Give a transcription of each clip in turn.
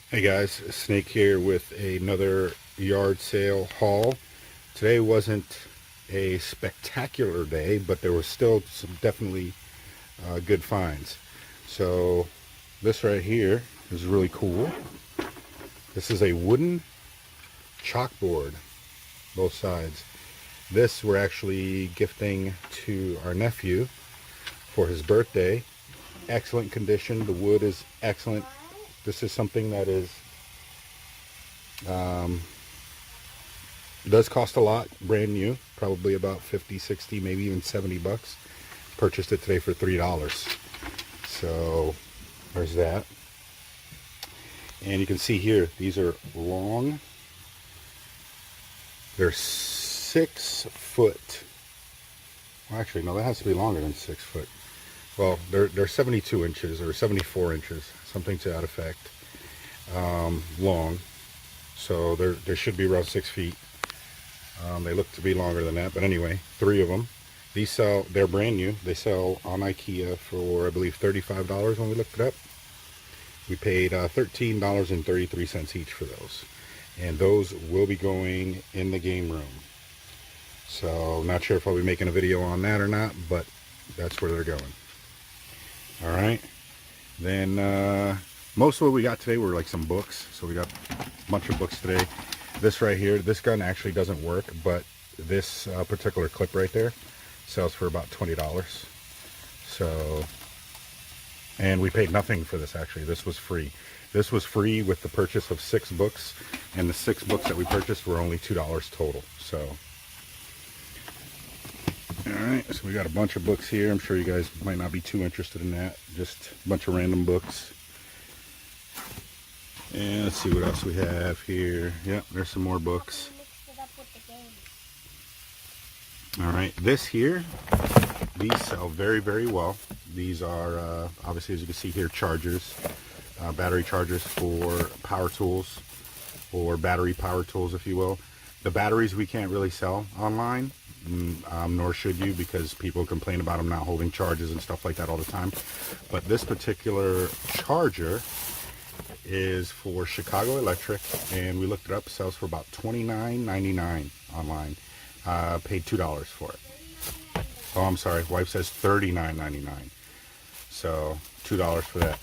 Hey guys, Snake here with another yard sale haul. Today wasn't a spectacular day, but there was still some definitely good finds. So this right here is really cool. This is a wooden chalkboard, both sides. This we're actually gifting to our nephew for his birthday. Excellent condition. The wood is excellent. This is something that is does cost a lot, brand new, probably about 50, 60, maybe even 70 bucks. Purchased it today for $3. So there's that. And you can see here, these are long. They're 6 foot. Well, actually, no, that has to be longer than 6 foot. Well, they're 72 inches or 74 inches, something to that effect, long. So there should be around 6 feet. They look to be longer than that, but anyway, 3 of them. These sell, they're brand new. They sell on IKEA for, I believe, $35 when we looked it up. We paid $13.33 each for those. And those will be going in the game room. So, not sure if I'll be making a video on that or not, but that's where they're going. Alright. Then, most of what we got today were like some books. So we got a bunch of books today. This right here, this gun actually doesn't work, but this particular clip right there sells for about $20. So, and we paid nothing for this actually. This was free. This was free with the purchase of 6 books, and the 6 books that we purchased were only $2 total. So, alright, so we got a bunch of books here. I'm sure you guys might not be too interested in that. Just a bunch of random books. And let's see what else we have here. Yep, there's some more books. Alright, this here, these sell very, very well. These are, obviously, as you can see here, chargers. Battery chargers for power tools, or battery power tools, if you will. The batteries we can't really sell online, nor should you, because people complain about them not holding charges and stuff like that all the time. But this particular charger is for Chicago Electric, and we looked it up. Sells for about $29.99 online. Paid $2 for it. Oh, I'm sorry, wife says $39.99. So $2 for that.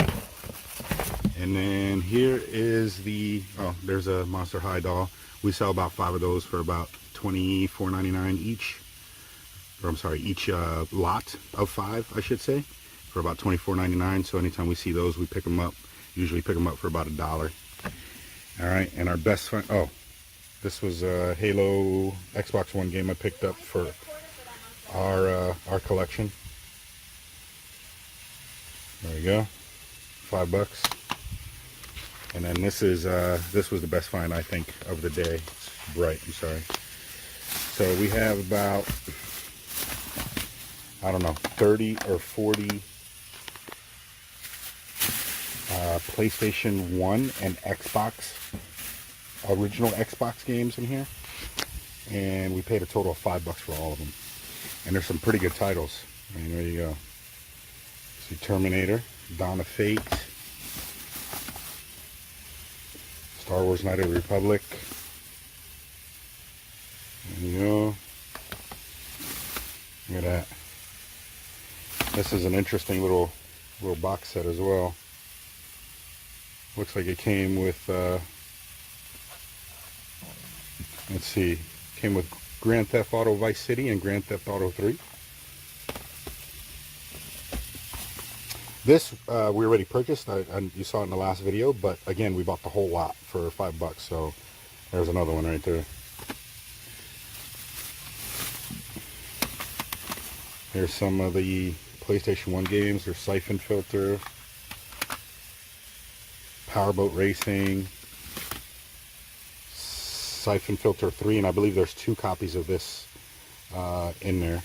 And then here is the, oh, there's a Monster High doll. We sell about 5 of those for about $24.99 each. Or I'm sorry, each lot of 5, I should say, for about $24.99. So anytime we see those, we pick them up. Usually pick them up for about $1. All right, and our best friend, oh, this was a Halo Xbox One game I picked up for our collection. There we go, $5. And then this is this was the best find, I think, of the day. It's bright, I'm sorry. So we have about, I don't know, 30 or 40 PlayStation 1 and Xbox, original Xbox games in here. And we paid a total of $5 for all of them. And there's some pretty good titles. And there you go. See, Terminator, Dawn of Fate, Star Wars Knight of the Republic. There you go. Look at that. This is an interesting little box set as well. Looks like it came with, let's see, came with Grand Theft Auto Vice City and Grand Theft Auto 3. This we already purchased. You saw it in the last video, but again, we bought the whole lot for $5. So there's another one right there. Here's some of the PlayStation 1 games. There's Siphon Filter, Powerboat Racing, Siphon Filter 3, and I believe there's 2 copies of this in there.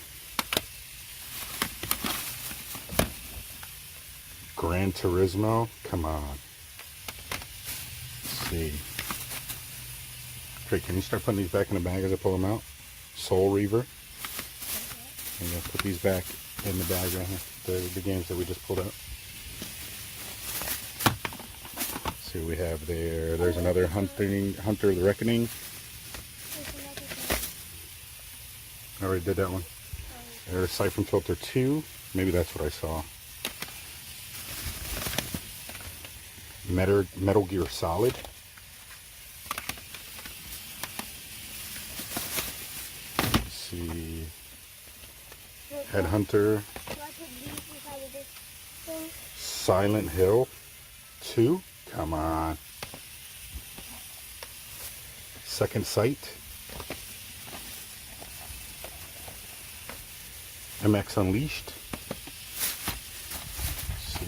Gran Turismo, come on. Let's see. Great, can you start putting these back in the bag as I pull them out? Soul Reaver. I'm going to put these back in the bag right here, the games that we just pulled out. see what we have there. There's another Hunter the Reckoning. I already did that one. There's Siphon Filter 2. Maybe that's what I saw. Metal Gear Solid. Let's see. Headhunter. Silent Hill 2. Come on. Second Sight. MX Unleashed. Let's see.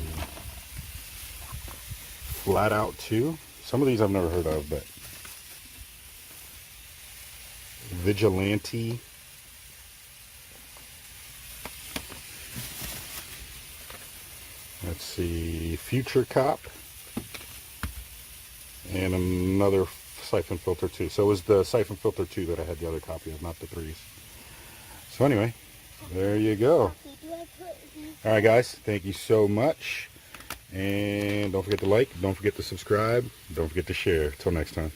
Flat Out 2. Some of these I've never heard of, but Vigilante. Let's see, Future Cop, and another Siphon Filter 2. So it was the Siphon Filter 2 that I had the other copy of, not the 3s. So anyway, there you go. All right, guys, thank you so much. And don't forget to like, don't forget to subscribe, don't forget to share. Till next time.